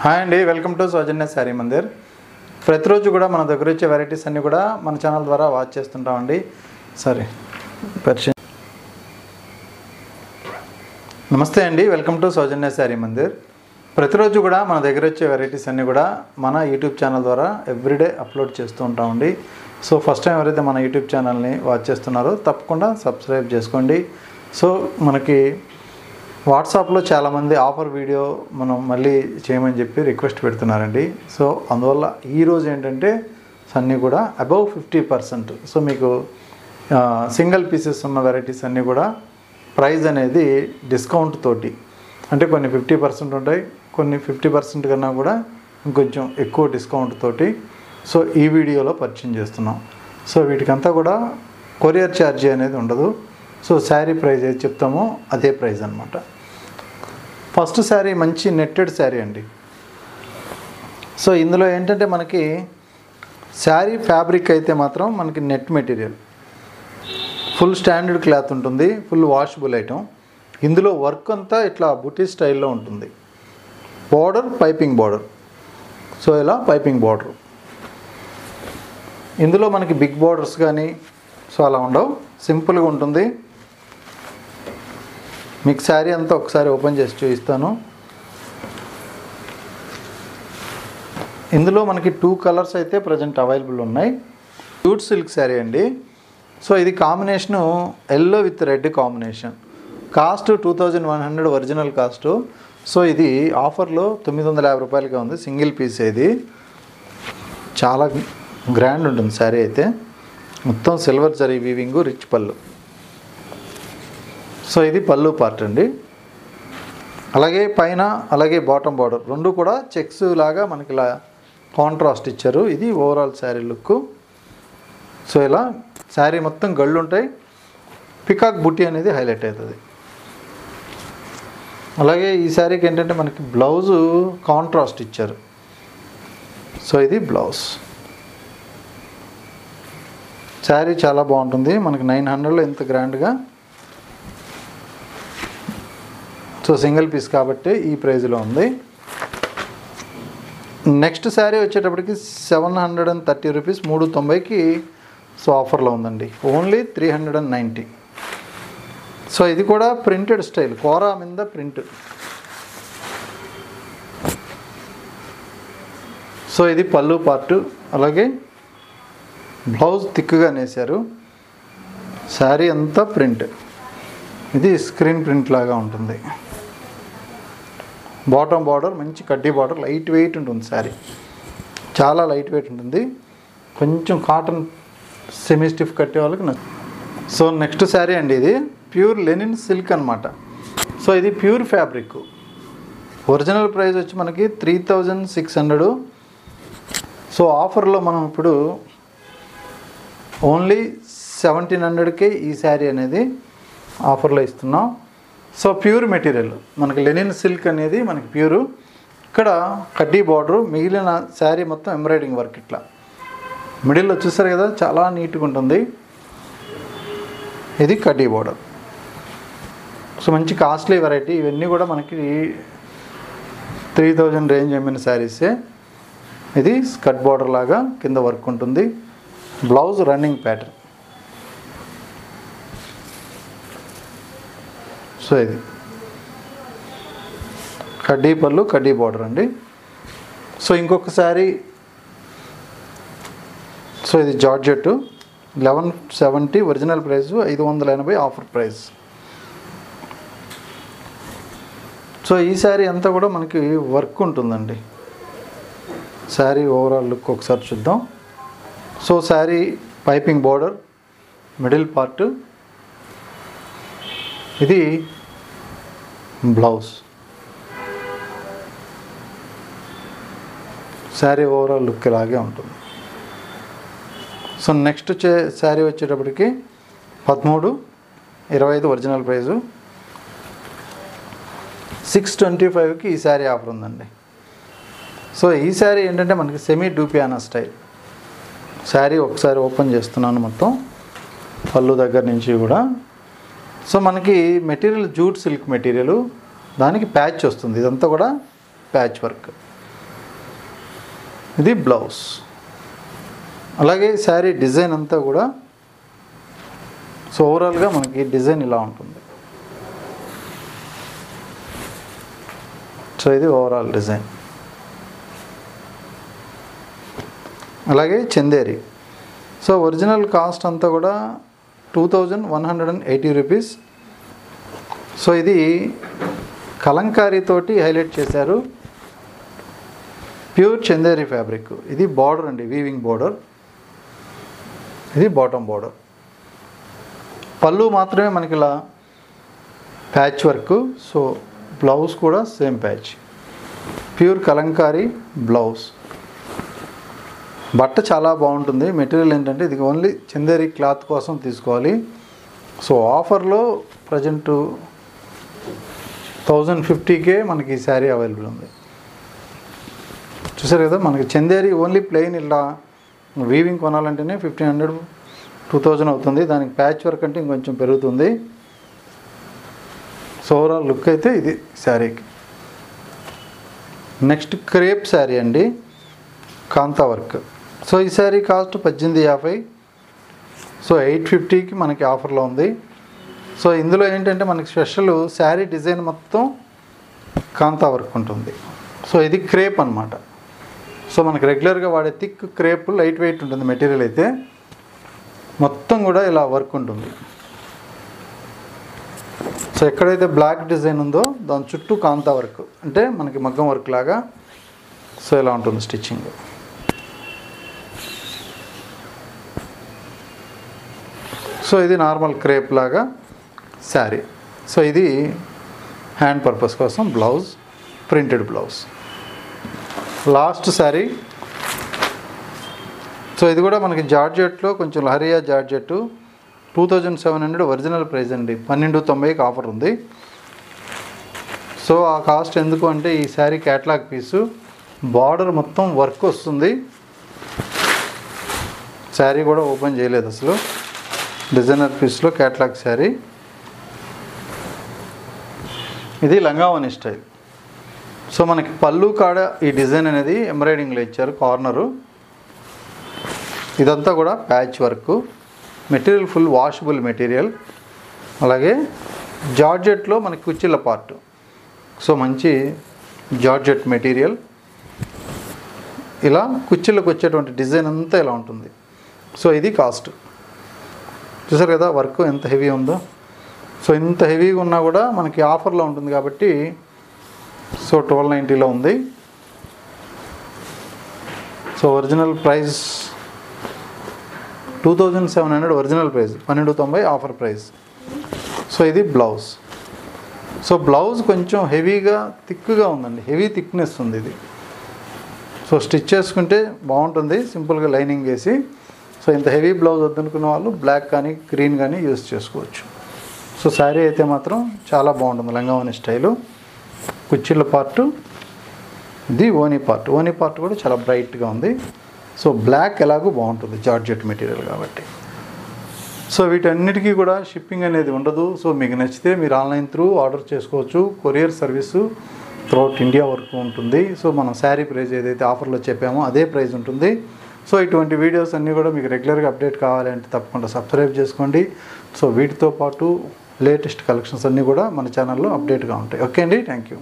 Hi అండి, welcome to సౌజన్య శారీ మందిర్. ప్రతిరోజు కూడా మన దగ్గర వచ్చే వెరైటీస్ అన్నీ కూడా మన ఛానల్ ద్వారా వాచ్ చేస్తుంటామండి. సరే పరిచయం. నమస్తే అండి, వెల్కమ్ టు సౌజన్య శారీ మందిర్. ప్రతిరోజు కూడా మన దగ్గర వచ్చే వెరైటీస్ అన్నీ కూడా మన యూట్యూబ్ ఛానల్ ద్వారా ఎవ్రీడే అప్లోడ్ చేస్తూ ఉంటామండి. సో ఫస్ట్ టైం ఎవరైతే మన యూట్యూబ్ ఛానల్ని వాచ్ చేస్తున్నారో తప్పకుండా సబ్స్క్రైబ్ చేసుకోండి. సో మనకి వాట్సాప్లో చాలామంది ఆఫర్ వీడియో మనం మళ్ళీ చేయమని చెప్పి రిక్వెస్ట్ పెడుతున్నారండి. సో అందువల్ల ఈరోజు ఏంటంటే అన్నీ కూడా అబవ్ 50%. సో మీకు సింగిల్ పీసెస్ ఉన్న వెరైటీస్ అన్నీ కూడా ప్రైస్ అనేది డిస్కౌంట్ తోటి, అంటే కొన్ని 50% ఉంటాయి, కొన్ని 50% కన్నా కూడా ఇంకొంచెం ఎక్కువ డిస్కౌంట్ తోటి సో ఈ వీడియోలో పరిచయం చేస్తున్నాం. సో వీటికంతా కూడా కొరియర్ ఛార్జీ అనేది ఉండదు. సో శారీ ప్రైస్ ఏది చెప్తామో అదే ప్రైస్ అనమాట. ఫస్ట్ శారీ మంచి నెట్టెడ్ శారీ అండి. సో ఇందులో ఏంటంటే మనకి శారీ ఫ్యాబ్రిక్ అయితే మాత్రం మనకి net material, full standard cloth ఉంటుంది, ఫుల్ వాషబుల్ ఐటమ్. ఇందులో వర్క్ అంతా ఇట్లా బుటీ స్టైల్లో ఉంటుంది. బార్డర్ పైపింగ్ బార్డర్, సో ఇలా పైపింగ్ బార్డర్. ఇందులో మనకి బిగ్ బార్డర్స్ కానీ సో అలా ఉండవు, సింపుల్గా ఉంటుంది. మీకు శారీ అంతా ఒకసారి ఓపెన్ చేసి చూపిస్తాను. ఇందులో మనకి 2 కలర్స్ అయితే ప్రజెంట్ అవైలబుల్ ఉన్నాయి. జూట్ సిల్క్ శారీ అండి. సో ఇది combination yellow with red combination. Cost 2100 original cost. So ఇది ఆఫర్లో 950 రూపాయలుగా ఉంది. Single piece. ఇది చాలా గ్రాండ్ ఉంటుంది శారీ అయితే. మొత్తం సిల్వర్ జరీ వీవింగ్, రిచ్ పళ్ళు. సో ఇది పళ్ళు పార్ట్ అండి. అలాగే పైన అలాగే బాటమ్ బార్డర్ రెండు కూడా చెక్స్ లాగా మనకి ఇలా కాంట్రాస్ట్ ఇచ్చారు. ఇది ఓవరాల్ శారీ లుక్. సో ఇలా శారీ మొత్తం గళ్ళు ఉంటాయి. పికాక్ బుట్టి అనేది హైలైట్ అవుతుంది. అలాగే ఈ శారీకి ఏంటంటే మనకి బ్లౌజు కాంట్రాస్ట్ ఇచ్చారు. సో ఇది బ్లౌజ్. శారీ చాలా బాగుంటుంది. మనకి 900లో ఇంత గ్రాండ్గా. సో సింగిల్ పీస్ కాబట్టి ఈ ప్రైజ్లో ఉంది. నెక్స్ట్ శారీ వచ్చేటప్పటికి 730 రూపీస్, 390కి సో ఆఫర్లో ఉందండి. ఓన్లీ 390. సో ఇది కూడా ప్రింటెడ్ స్టైల్, కోరా మీద ప్రింట్. సో ఇది పళ్ళు పార్టు. అలాగే బ్లౌజ్ థిక్గా నేసారు. శారీ అంతా ప్రింట్. ఇది స్క్రీన్ ప్రింట్ లాగా ఉంటుంది. బాటమ్ బార్డర్ మంచి కడ్డీ బార్డర్, లైట్ వెయిట్ ఉంటుంది శారీ, చాలా లైట్ వెయిట్ ఉంటుంది. కొంచెం కాటన్ సెమీ స్టిఫ్ కట్టే వాళ్ళకి సో నెక్స్ట్ శారీ అండి. ఇది ప్యూర్ లెనిన్ సిల్క్ అనమాట. సో ఇది ప్యూర్ ఫ్యాబ్రిక్. ఒరిజినల్ ప్రైస్ వచ్చి మనకి 3600. సో ఆఫర్లో మనం ఇప్పుడు ఓన్లీ 1700కే ఈ శారీ అనేది ఆఫర్లో ఇస్తున్నాం. సో ప్యూర్ మెటీరియల్ మనకి లెనిన్ సిల్క్ అనేది మనకి ప్యూరు. ఇక్కడ కడ్డీ బార్డరు, మిగిలిన శారీ మొత్తం ఎంబ్రాయిడింగ్ వర్క్. ఇట్లా మిడిల్లో చూస్తారు కదా, చాలా నీట్గా ఉంటుంది. ఇది కడ్డీ బార్డర్. సో మంచి కాస్ట్లీ వెరైటీ. ఇవన్నీ కూడా మనకి 3000 రేంజ్ అమ్మిన శారీసే. ఇది స్కర్ట్ బార్డర్ లాగా కింద వర్క్ ఉంటుంది. Blouse running pattern. సో ఇది కడ్డీ పళ్ళు, కడ్డీ బార్డర్ అండి. సో ఇంకొక శారీ. సో ఇది georgette, 1170 original price, 580 offer price. So ఈ శారీ అంతా కూడా మనకి వర్క్ ఉంటుందండి. శారీ ఓవరాల్ లుక్ ఒకసారి చూద్దాం. So sari piping border, middle part. ఇది బ్లౌజ్. శారీ ఓవరాల్ లుక్ ఇలాగే ఉంటుంది. సో నెక్స్ట్ శారీ వచ్చేటప్పటికి 1325 ఒరిజినల్ ప్రైజు, 625కి ఈ శారీ ఆఫర్ ఉందండి. సో ఈ శారీ ఏంటంటే మనకి సెమీ డూపియానా స్టైల్ శారీ. ఒకసారి ఓపెన్ చేస్తున్నాను మొత్తం పళ్ళు దగ్గర నుంచి కూడా. సో మనకి మెటీరియల్ జూట్ సిల్క్ మెటీరియల్, దానికి ప్యాచ్ వస్తుంది. ఇదంతా కూడా ప్యాచ్ వర్క్. ఇది బ్లౌజ్. అలాగే శారీ డిజైన్ అంతా కూడా సో ఓవరాల్గా మనకి డిజైన్ ఇలా ఉంటుంది. సో ఇది ఓవరాల్ డిజైన్. అలాగే చందేరి. సో ఒరిజినల్ కాస్ట్ అంతా కూడా 2180 రూపీస్. సో ఇది కలంకారీ తోటి హైలైట్ చేశారు. Pure Chanderi fabric. ఇది బార్డర్ అండి, వీవింగ్ బార్డర్. ఇది బాటమ్ బార్డర్. పళ్ళు మాత్రమే మనకి ఇలా ప్యాచ్ వర్క్. సో బ్లౌజ్ కూడా same patch. Pure Kalamkari blouse. బట్ట చాలా బాగుంటుంది. మెటీరియల్ ఏంటంటే ఇది ఓన్లీ చందేరి క్లాత్ కోసం తీసుకోవాలి. సో ఆఫర్లో ప్రజెంట్ 1050కే మనకి ఈ శారీ అవైలబుల్ ఉంది. చూసారు కదా, మనకి చందేరి ఓన్లీ ప్లెయిన్ ఇలా వీవింగ్ కొనాలంటేనే 1500 2000 అవుతుంది. దానికి ప్యాచ్ వర్క్ అంటే ఇంకొంచెం పెరుగుతుంది. సో ఓవరాల్ లుక్ అయితే ఇది శారీకి. నెక్స్ట్ క్రేప్ శారీ అండి, కాంతా వర్క్. సో ఈ శారీ కాస్ట్ 1850. సో 850కి మనకి ఆఫర్లో ఉంది. సో ఇందులో ఏంటంటే మనకి స్పెషల్ శారీ డిజైన్ మొత్తం కాంతా వర్క్ ఉంటుంది. సో ఇది క్రేప్ అన్నమాట. సో మనకి రెగ్యులర్గా వాడే థిక్ క్రేప్ లైట్ వెయిట్ ఉంటుంది మెటీరియల్ అయితే. మొత్తం కూడా ఇలా వర్క్ ఉంటుంది. సో ఎక్కడైతే బ్లాక్ డిజైన్ ఉందో దాని చుట్టూ కాంతా వర్క్ అంటే మనకి మగ్గం వర్క్ లాగా. సో ఇలా ఉంటుంది స్టిచ్చింగ్. సో ఇది నార్మల్ క్రేప్ లాగా శారీ. సో ఇది హ్యాండ్ పర్పస్ కోసం blouse, printed blouse. Last sari. So ఇది కూడా మనకి జార్జెట్లో కొంచెం లహరియా జార్జెట్. 2700 ఒరిజినల్ ప్రైస్ అండి. 1290కి ఆఫర్ ఉంది. సో ఆ కాస్ట్ ఎందుకు అంటే ఈ శారీ క్యాటలాగ్ పీసు. బార్డర్ మొత్తం వర్క్ వస్తుంది. శారీ కూడా ఓపెన్ చేయలేదు అసలు. డిజైనర్ పీస్లో క్యాటలాగ్ శారీ. ఇది లంగావని స్టైల్. సో మనకి పళ్ళు కాడ ఈ డిజైన్ అనేది ఎంబ్రాయిడింగ్లో ఇచ్చారు కార్నరు. ఇదంతా కూడా patch work. Material full washable material. అలాగే జార్జెట్లో మనకి కుచ్చిళ్ళ పార్ట్. సో మంచి జార్జెట్ మెటీరియల్. ఇలా కుచ్చిళ్ళకు వచ్చేటువంటి డిజైన్ అంతా ఇలా ఉంటుంది. సో ఇది కాస్ట్. చూసారు కదా వర్క్ ఎంత హెవీ ఉందో. సో ఇంత హెవీగా ఉన్నా కూడా మనకి ఆఫర్లో ఉంటుంది కాబట్టి సో 1290లో ఉంది. So original price 2700 original price, 1290 offer price. So ఇది బ్లౌజ్. సో బ్లౌజ్ కొంచెం హెవీగా థిక్గా ఉందండి, హెవీ థిక్నెస్ ఉంది ఇది. సో స్టిచ్ చేసుకుంటే బాగుంటుంది సింపుల్గా లైనింగ్ వేసి. సో ఇంత హెవీ బ్లౌజ్ వద్దనుకున్న వాళ్ళు బ్లాక్ కానీ గ్రీన్ కానీ యూజ్ చేసుకోవచ్చు. సో శారీ అయితే మాత్రం చాలా బాగుంటుంది. లంగావని స్టైలు. కుచ్చిళ్ళ పార్టు. ఇది ఓనీ పార్ట్. ఓనీ పార్ట్ కూడా చాలా బ్రైట్గా ఉంది. సో బ్లాక్ ఎలాగో బాగుంటుంది జార్జెట్ మెటీరియల్ కాబట్టి. సో వీటన్నిటికీ కూడా షిప్పింగ్ అనేది ఉండదు. సో మీకు నచ్చితే మీరు ఆన్లైన్ త్రూ ఆర్డర్ చేసుకోవచ్చు. కొరియర్ సర్వీసు త్రూఅవుట్ ఇండియా వరకు ఉంటుంది. సో మనం శారీ ప్రైస్ ఏదైతే ఆఫర్లో చెప్పామో అదే ప్రైస్ ఉంటుంది. సో ఇటువంటి వీడియోస్ అన్నీ కూడా మీకు రెగ్యులర్గా అప్డేట్ కావాలంటే తప్పకుండా సబ్స్క్రైబ్ చేసుకోండి. సో వీటితో పాటు లేటెస్ట్ కలెక్షన్స్ అన్నీ కూడా మన ఛానల్లో అప్డేట్గా ఉంటాయి. ఓకే అండి, థ్యాంక్ యూ.